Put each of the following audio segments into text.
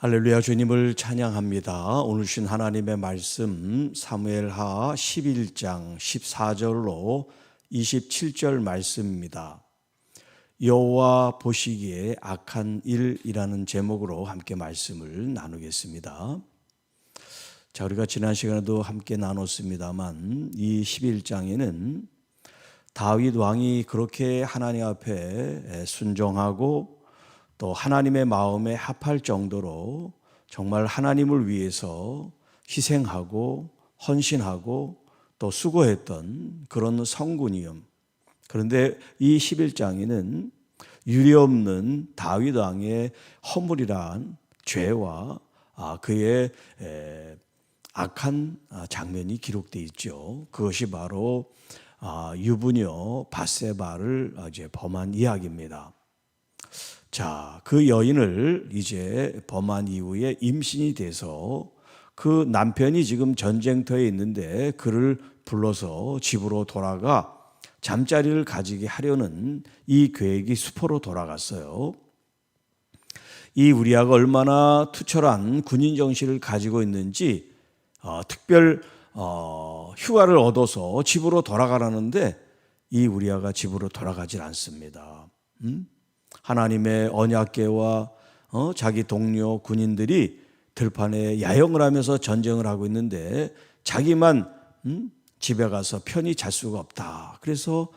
할렐루야, 주님을 찬양합니다. 오늘 주신 하나님의 말씀 사무엘하 11장 14절로 27절 말씀입니다. 여호와 보시기에 악한 일이라는 제목으로 함께 말씀을 나누겠습니다. 자, 우리가 지난 시간에도 함께 나눴습니다만 이 11장에는 다윗 왕이 그렇게 하나님 앞에 순종하고 또 하나님의 마음에 합할 정도로 정말 하나님을 위해서 희생하고 헌신하고 또 수고했던 그런 성군이요. 그런데 이 11장에는 유례없는 다윗 왕의 허물이란 죄와 그의 악한 장면이 기록되어 있죠. 그것이 바로 유부녀 밧세바를 이제 범한 이야기입니다. 자, 그 여인을 이제 범한 이후에 임신이 돼서 그 남편이 지금 전쟁터에 있는데 그를 불러서 집으로 돌아가 잠자리를 가지게 하려는 이 계획이 수포로 돌아갔어요. 이 우리아가 얼마나 투철한 군인 정신을 가지고 있는지 특별 휴가를 얻어서 집으로 돌아가라는데 이 우리아가 집으로 돌아가질 않습니다. 하나님의 언약궤와 자기 동료 군인들이 들판에 야영을 하면서 전쟁을 하고 있는데 자기만 집에 가서 편히 잘 수가 없다. 그래서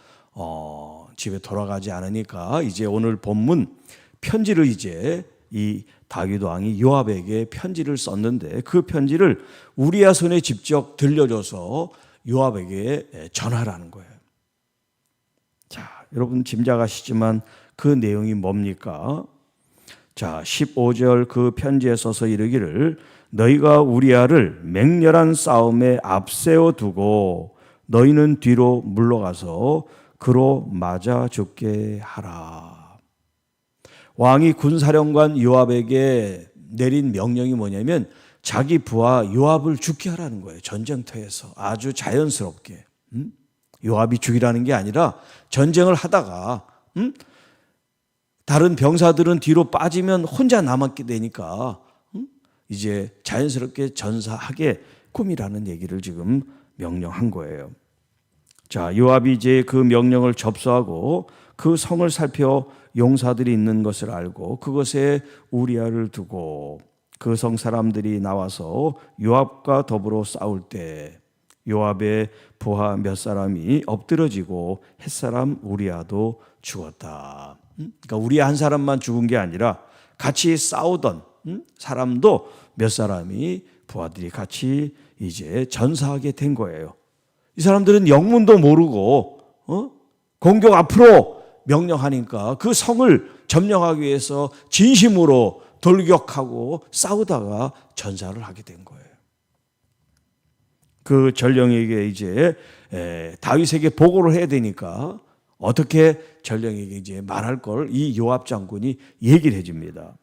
집에 돌아가지 않으니까 이제 오늘 본문 편지를 이제 이 다윗 왕이 요압에게 편지를 썼는데 그 편지를 우리아 손에 직접 들려줘서 요압에게 전하라는 거예요. 자, 여러분 짐작하시지만 그 내용이 뭡니까? 자, 15절 그 편지에 써서 이르기를 너희가 우리아를 맹렬한 싸움에 앞세워 두고 너희는 뒤로 물러가서 그로 맞아 죽게 하라. 왕이 군사령관 요압에게 내린 명령이 뭐냐면 자기 부하 요압을 죽게 하라는 거예요. 전쟁터에서 아주 자연스럽게. 요압이 죽이라는 게 아니라 전쟁을 하다가 다른 병사들은 뒤로 빠지면 혼자 남았게 되니까 이제 자연스럽게 전사하게 꿈이라는 얘기를 지금 명령한 거예요. 자, 요압이 이제 그 명령을 접수하고 그 성을 살펴 용사들이 있는 것을 알고 그것에 우리아를 두고 그 성 사람들이 나와서 요압과 더불어 싸울 때 요압의 부하 몇 사람이 엎드러지고 햇사람 우리아도 죽었다. 그러니까 우리아 한 사람만 죽은 게 아니라 같이 싸우던 사람도 몇 사람이 부하들이 같이 이제 전사하게 된 거예요. 이 사람들은 영문도 모르고 공격 앞으로 명령하니까 그 성을 점령하기 위해서 진심으로 돌격하고 싸우다가 전사를 하게 된 거예요. 그 전령에게 이제 다윗에게 보고를 해야 되니까 어떻게 전령에게 이제 말할 걸 이 요압 장군이 얘기를 해줍니다.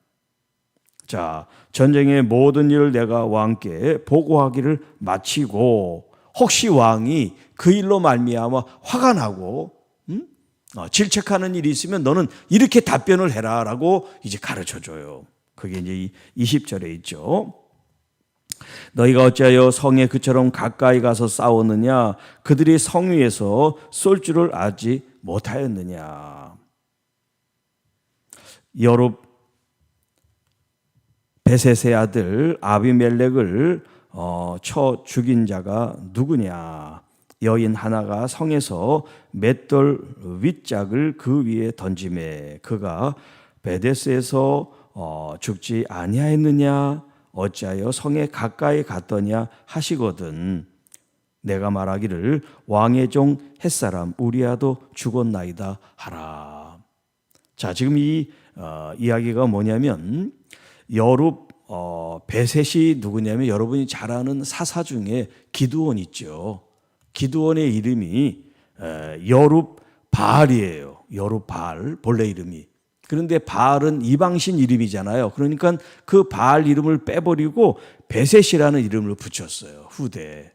자, 전쟁의 모든 일을 내가 왕께 보고하기를 마치고 혹시 왕이 그 일로 말미암아 화가 나고 질책하는 일이 있으면 너는 이렇게 답변을 해라라고 이제 가르쳐줘요. 그게 이제 20절에 있죠. 너희가 어찌하여 성에 그처럼 가까이 가서 싸우느냐? 그들이 성 위에서 쏠 줄을 알지 못하였느냐? 여룹 베셋의 아들 아비멜렉을 쳐 죽인 자가 누구냐? 여인 하나가 성에서 맷돌 윗짝을 그 위에 던지매 그가 베데스에서 죽지 아니하였느냐? 어찌하여 성에 가까이 갔더냐 하시거든. 내가 말하기를 왕의 종 햇사람 우리아도 죽었나이다 하라. 자, 지금 이 이야기가 뭐냐면 여룹 베셋이 누구냐면 여러분이 잘 아는 사사 중에 기드온 있죠. 기드온의 이름이 여룹 바알이에요. 여룹 바알 본래 이름이. 그런데 바알은 이방신 이름이잖아요. 그러니까 그 바알 이름을 빼버리고 베셋이라는 이름을 붙였어요. 후대에.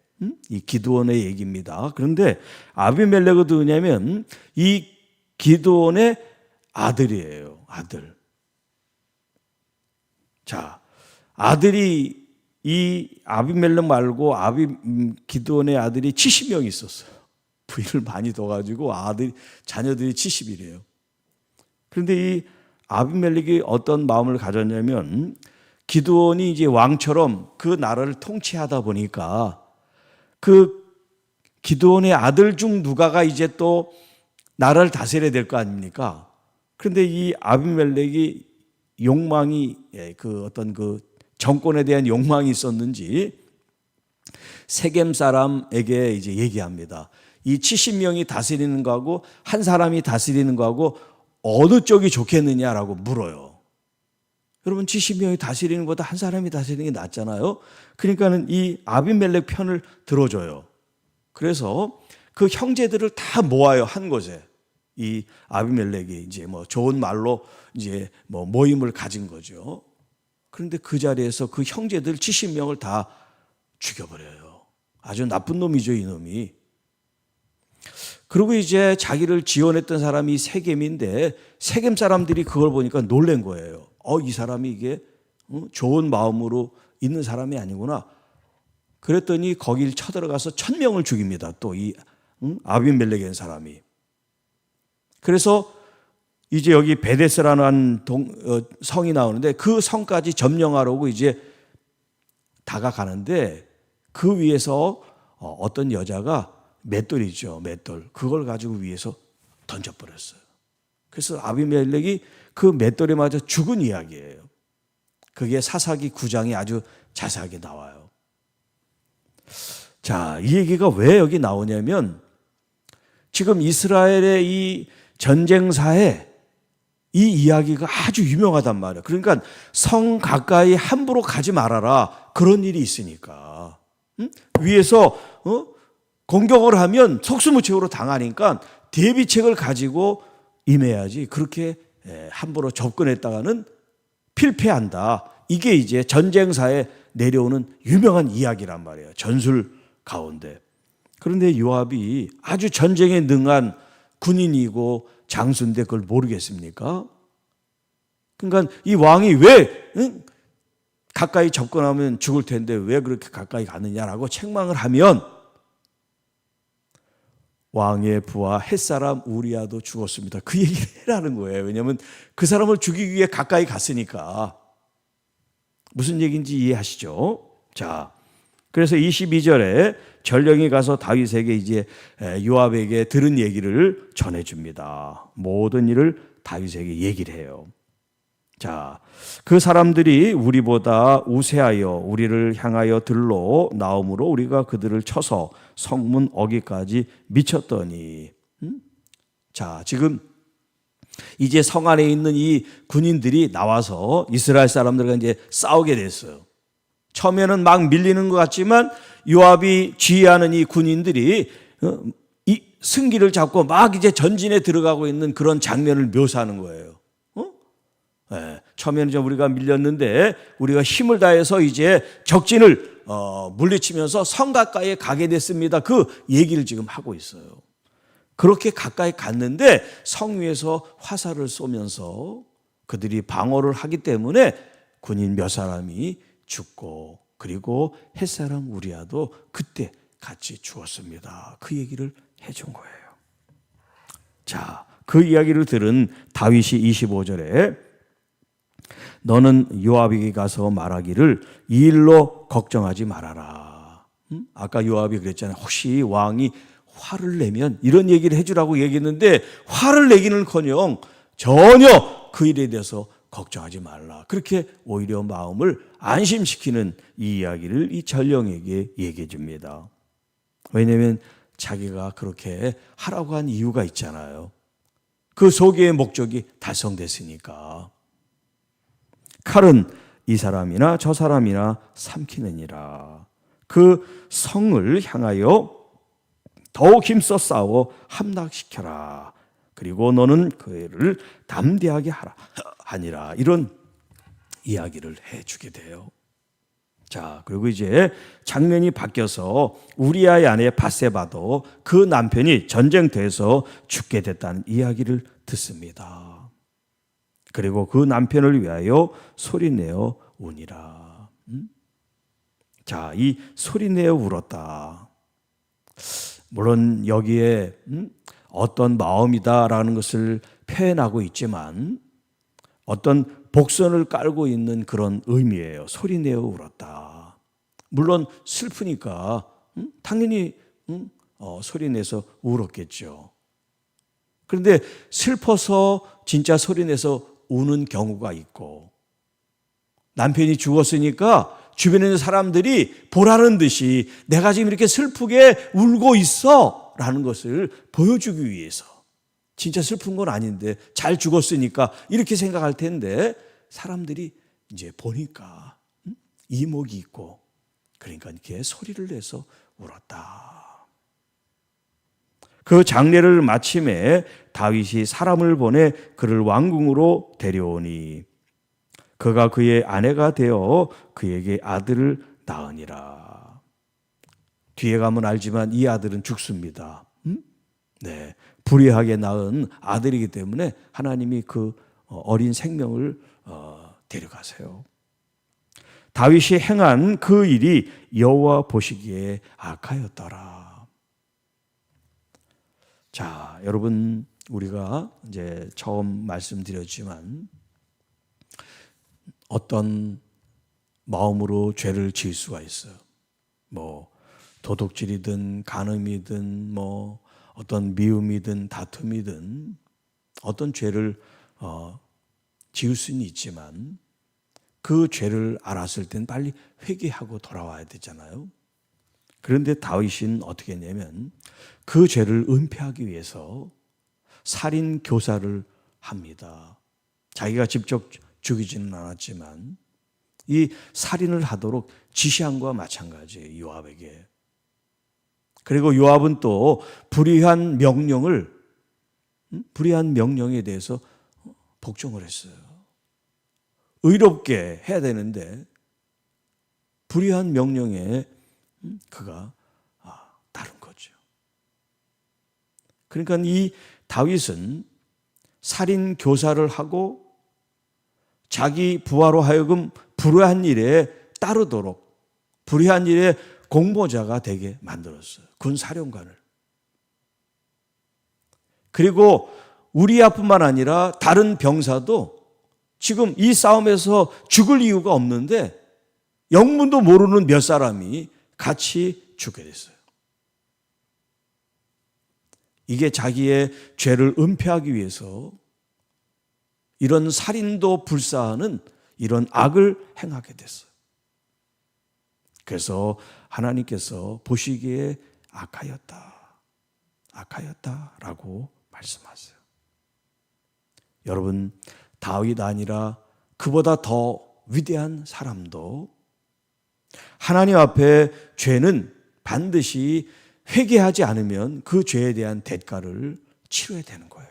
이 기드온의 얘기입니다. 그런데 아비멜렉은 누구냐면 이 기드온의 아들이에요. 아들. 자, 아들이 이 아비멜렉 말고 기드온의 아들이 70명 있었어요. 부인을 많이 둬가지고 자녀들이 70이래요. 그런데 이 아비멜렉이 어떤 마음을 가졌냐면 기드온이 이제 왕처럼 그 나라를 통치하다 보니까 그 기드온의 아들 중 누가가 이제 또 나라를 다스려야 될 거 아닙니까? 그런데 이 아비멜렉이 욕망이 그 정권에 대한 욕망이 있었는지 세겜 사람에게 이제 얘기합니다. 이 70명이 다스리는 거하고 한 사람이 다스리는 거하고 어느 쪽이 좋겠느냐라고 물어요. 여러분 70명이 다스리는 것보다 한 사람이 다스리는 게 낫잖아요. 그러니까는 이 아비멜렉 편을 들어줘요. 그래서 그 형제들을 다 모아요, 한 곳에. 이 아비멜렉이 이제 좋은 말로 이제 모임을 가진 거죠. 그런데 그 자리에서 그 형제들 70명을 다 죽여버려요. 아주 나쁜 놈이죠, 이놈이. 그리고 이제 자기를 지원했던 사람이 세겜인데 세겜 사람들이 그걸 보니까 놀란 거예요. 이 사람이 이게 좋은 마음으로 있는 사람이 아니구나. 그랬더니 거길 쳐들어가서 1000명을 죽입니다. 또 이 아비멜렉이라는 사람이. 그래서 이제 여기 베데스라는 성이 나오는데 그 성까지 점령하려고 이제 다가가는데 그 위에서 어떤 여자가 맷돌이죠, 맷돌. 그걸 가지고 위에서 던져버렸어요. 그래서 아비멜렉이 그 맷돌에 맞아 죽은 이야기예요. 그게 사사기 9장에 아주 자세하게 나와요. 자, 이 얘기가 왜 여기 나오냐면 지금 이스라엘의 이 전쟁사에 이 이야기가 아주 유명하단 말이에요. 그러니까 성 가까이 함부로 가지 말아라. 그런 일이 있으니까. 위에서 공격을 하면 속수무책으로 당하니까 대비책을 가지고 임해야지. 그렇게 함부로 접근했다가는 필패한다. 이게 이제 전쟁사에 내려오는 유명한 이야기란 말이에요. 전술 가운데. 그런데 요압이 아주 전쟁에 능한 군인이고 장수인데 그걸 모르겠습니까? 그러니까 이 왕이 왜 가까이 접근하면 죽을 텐데 왜 그렇게 가까이 가느냐라고 책망을 하면 왕의 부하 햇사람 우리아도 죽었습니다. 그 얘기를 해라는 거예요. 왜냐하면 그 사람을 죽이기 위해 가까이 갔으니까. 무슨 얘기인지 이해하시죠? 자, 그래서 22절에 전령이 가서 다윗에게 이제 요압에게 들은 얘기를 전해줍니다. 모든 일을 다윗에게 얘기를 해요. 자, 그 사람들이 우리보다 우세하여 우리를 향하여 들러 나옴으로 우리가 그들을 쳐서 성문 어귀까지 미쳤더니. 자, 지금 이제 성 안에 있는 이 군인들이 나와서 이스라엘 사람들과 이제 싸우게 됐어요. 처음에는 막 밀리는 것 같지만 요압이 지휘하는 이 군인들이 이 승기를 잡고 막 이제 전진에 들어가고 있는 그런 장면을 묘사하는 거예요. 네, 처음에는 좀 우리가 밀렸는데 우리가 힘을 다해서 이제 적진을 물리치면서 성 가까이에 가게 됐습니다. 그 얘기를 지금 하고 있어요. 그렇게 가까이 갔는데 성 위에서 화살을 쏘면서 그들이 방어를 하기 때문에 군인 몇 사람이 죽고 그리고 햇사람 우리아도 그때 같이 죽었습니다. 그 얘기를 해준 거예요. 자, 그 이야기를 들은 다윗이 25절에 너는 요압에게 가서 말하기를 이 일로 걱정하지 말아라. 아까 요압이 그랬잖아요. 혹시 왕이 화를 내면 이런 얘기를 해주라고 얘기했는데 화를 내기는커녕 전혀 그 일에 대해서 걱정하지 말라. 그렇게 오히려 마음을 안심시키는 이 이야기를 이 전령에게 얘기해 줍니다. 왜냐하면 자기가 그렇게 하라고 한 이유가 있잖아요. 그 소개의 목적이 달성됐으니까. 칼은 이 사람이나 저 사람이나 삼키느니라. 그 성을 향하여 더욱 힘써 싸워 함락시켜라. 그리고 너는 그를 담대하게 하니라. 이런 이야기를 해주게 돼요. 자, 그리고 이제 장면이 바뀌어서 우리아의 아내 밧세바도 그 남편이 전쟁터에서 죽게 됐다는 이야기를 듣습니다. 그리고 그 남편을 위하여 소리내어 우니라. 자, 이 소리내어 울었다. 물론 여기에 어떤 마음이다라는 것을 표현하고 있지만 어떤 복선을 깔고 있는 그런 의미예요. 소리내어 울었다. 물론 슬프니까 당연히 소리내서 울었겠죠. 그런데 슬퍼서 진짜 소리내서 우는 경우가 있고, 남편이 죽었으니까 주변에 있는 사람들이 보라는 듯이 내가 지금 이렇게 슬프게 울고 있어 라는 것을 보여주기 위해서, 진짜 슬픈 건 아닌데 잘 죽었으니까 이렇게 생각할 텐데 사람들이 이제 보니까 이목이 있고, 그러니까 이렇게 소리를 내서 울었다. 그 장례를 마침에 다윗이 사람을 보내 그를 왕궁으로 데려오니 그가 그의 아내가 되어 그에게 아들을 낳으니라. 뒤에 가면 알지만 이 아들은 죽습니다. 네, 불의하게 낳은 아들이기 때문에 하나님이 그 어린 생명을 데려가세요. 다윗이 행한 그 일이 여호와 보시기에 악하였더라. 자, 여러분, 우리가 이제 처음 말씀드렸지만 어떤 마음으로 죄를 지을 수가 있어요. 뭐 도둑질이든 간음이든 뭐 어떤 미움이든 다툼이든 어떤 죄를 지을 수는 있지만 그 죄를 알았을 땐 빨리 회개하고 돌아와야 되잖아요. 그런데 다윗은 어떻게 했냐면 그 죄를 은폐하기 위해서 살인 교사를 합니다. 자기가 직접 죽이지는 않았지만 이 살인을 하도록 지시한 것과 마찬가지예요, 요압에게. 그리고 요압은 또 불의한 명령에 대해서 복종을 했어요. 의롭게 해야 되는데 불의한 명령에 그가 따른 거죠. 그러니까 이 다윗은 살인 교사를 하고 자기 부하로 하여금 불의한 일에 따르도록, 불의한 일에 공모자가 되게 만들었어요. 군사령관을. 그리고 우리아뿐만 아니라 다른 병사도 지금 이 싸움에서 죽을 이유가 없는데 영문도 모르는 몇 사람이 같이 죽게 됐어요. 이게 자기의 죄를 은폐하기 위해서 이런 살인도 불사하는 이런 악을 행하게 됐어요. 그래서 하나님께서 보시기에 악하였다라고 말씀하세요. 여러분, 다윗 아니라 그보다 더 위대한 사람도 하나님 앞에 죄는 반드시 회개하지 않으면 그 죄에 대한 대가를 치러야 되는 거예요.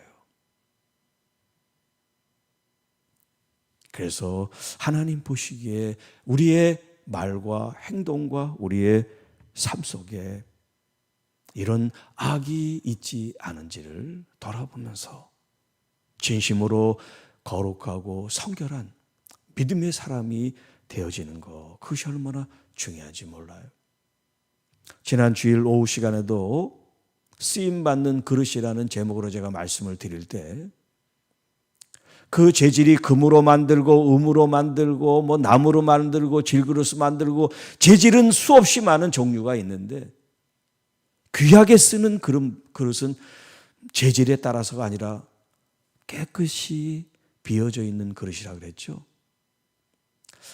그래서 하나님 보시기에 우리의 말과 행동과 우리의 삶 속에 이런 악이 있지 않은지를 돌아보면서 진심으로 거룩하고 성결한 믿음의 사람이 되어지는 것, 그것이 얼마나 중요한지 몰라요. 지난 주일 오후 시간에도 쓰임받는 그릇이라는 제목으로 제가 말씀을 드릴 때 그 재질이 금으로 만들고 음으로 만들고 뭐 나무로 만들고 질그릇으로 만들고 재질은 수없이 많은 종류가 있는데 귀하게 쓰는 그릇은 재질에 따라서가 아니라 깨끗이 비어져 있는 그릇이라고 그랬죠.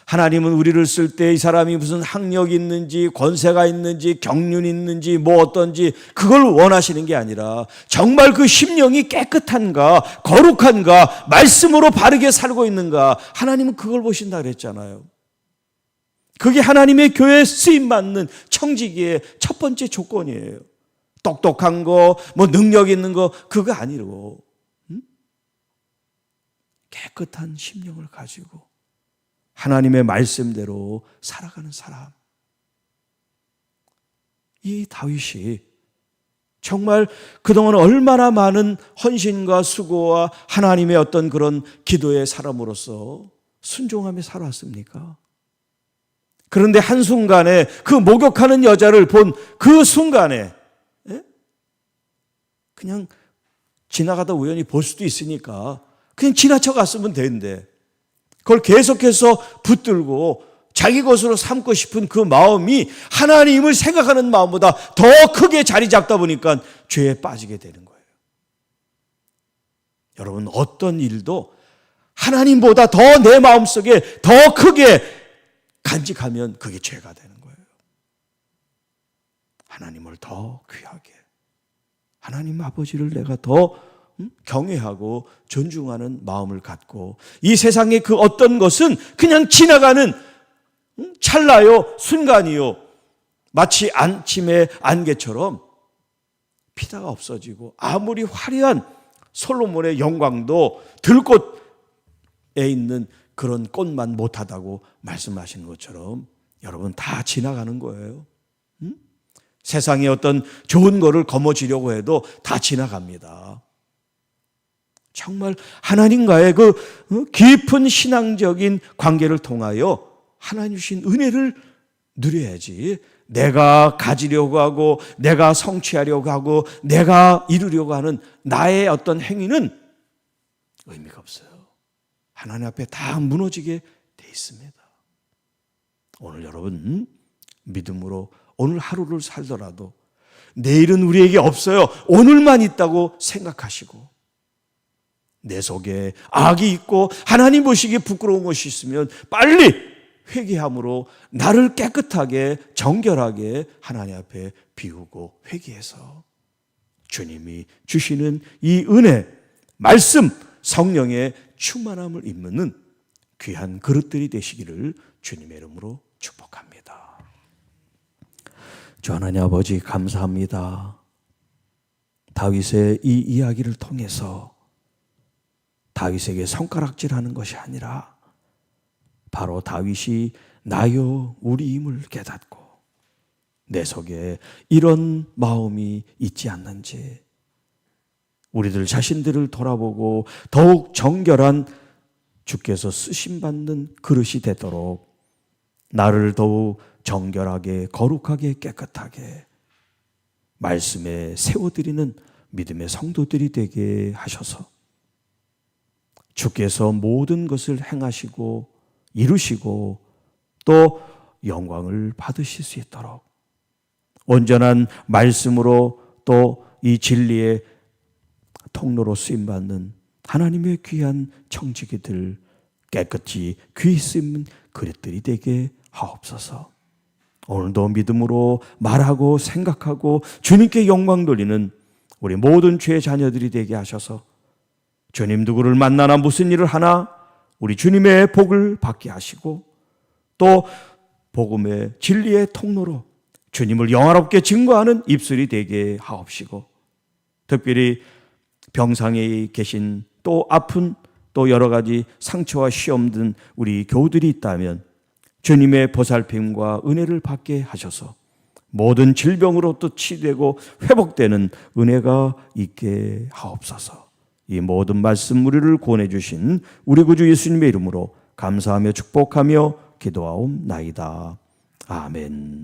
하나님은 우리를 쓸 때 이 사람이 무슨 학력이 있는지 권세가 있는지 경륜이 있는지 뭐 어떤지 그걸 원하시는 게 아니라 정말 그 심령이 깨끗한가 거룩한가 말씀으로 바르게 살고 있는가 하나님은 그걸 보신다 그랬잖아요. 그게 하나님의 교회에 쓰임받는 청지기의 첫 번째 조건이에요. 똑똑한 거 뭐 능력 있는 거 그거 아니고 깨끗한 심령을 가지고 하나님의 말씀대로 살아가는 사람. 이 다윗이 정말 그동안 얼마나 많은 헌신과 수고와 하나님의 어떤 그런 기도의 사람으로서 순종하며 살아왔습니까? 그런데 한순간에 그 목욕하는 여자를 본 그 순간에 그냥 지나가다 우연히 볼 수도 있으니까 그냥 지나쳐 갔으면 되는데 그걸 계속해서 붙들고 자기 것으로 삼고 싶은 그 마음이 하나님을 생각하는 마음보다 더 크게 자리 잡다 보니까 죄에 빠지게 되는 거예요. 여러분, 어떤 일도 하나님보다 더 내 마음속에 더 크게 간직하면 그게 죄가 되는 거예요. 하나님을 더 귀하게, 하나님 아버지를 내가 더 경외하고 존중하는 마음을 갖고 이 세상의 그 어떤 것은 그냥 지나가는 찰나요, 순간이요. 마치 안침의 안개처럼 피다가 없어지고 아무리 화려한 솔로몬의 영광도 들꽃에 있는 그런 꽃만 못하다고 말씀하시는 것처럼 여러분 다 지나가는 거예요. 세상에 어떤 좋은 거를 거머쥐려고 해도 다 지나갑니다. 정말 하나님과의 그 깊은 신앙적인 관계를 통하여 하나님 주신 은혜를 누려야지 내가 가지려고 하고 내가 성취하려고 하고 내가 이루려고 하는 나의 어떤 행위는 의미가 없어요. 하나님 앞에 다 무너지게 돼 있습니다. 오늘 여러분 믿음으로 오늘 하루를 살더라도 내일은 우리에게 없어요. 오늘만 있다고 생각하시고 내 속에 악이 있고 하나님 보시기에 부끄러운 것이 있으면 빨리 회개함으로 나를 깨끗하게 정결하게 하나님 앞에 비우고 회개해서 주님이 주시는 이 은혜, 말씀, 성령의 충만함을 입는 귀한 그릇들이 되시기를 주님의 이름으로 축복합니다. 주 하나님 아버지 감사합니다. 다윗의 이 이야기를 통해서 다윗에게 손가락질하는 것이 아니라 바로 다윗이 나요 우리임을 깨닫고 내 속에 이런 마음이 있지 않는지 우리들 자신들을 돌아보고 더욱 정결한 주께서 쓰심받는 그릇이 되도록 나를 더욱 정결하게 거룩하게 깨끗하게 말씀에 세워드리는 믿음의 성도들이 되게 하셔서 주께서 모든 것을 행하시고 이루시고 또 영광을 받으실 수 있도록 온전한 말씀으로 또 이 진리의 통로로 쓰임받는 하나님의 귀한 청지기들 깨끗이 귀 쓰임은 그릇들이 되게 하옵소서. 오늘도 믿음으로 말하고 생각하고 주님께 영광 돌리는 우리 모든 죄의 자녀들이 되게 하셔서 주님 누구를 만나나 무슨 일을 하나 우리 주님의 복을 받게 하시고 또 복음의 진리의 통로로 주님을 영화롭게 증거하는 입술이 되게 하옵시고 특별히 병상에 계신 또 아픈 또 여러 가지 상처와 시험 든 우리 교우들이 있다면 주님의 보살핌과 은혜를 받게 하셔서 모든 질병으로부터 치유되고 회복되는 은혜가 있게 하옵소서. 이 모든 말씀 우리를 구원해 주신 우리 구주 예수님의 이름으로 감사하며 축복하며 기도하옵나이다. 아멘.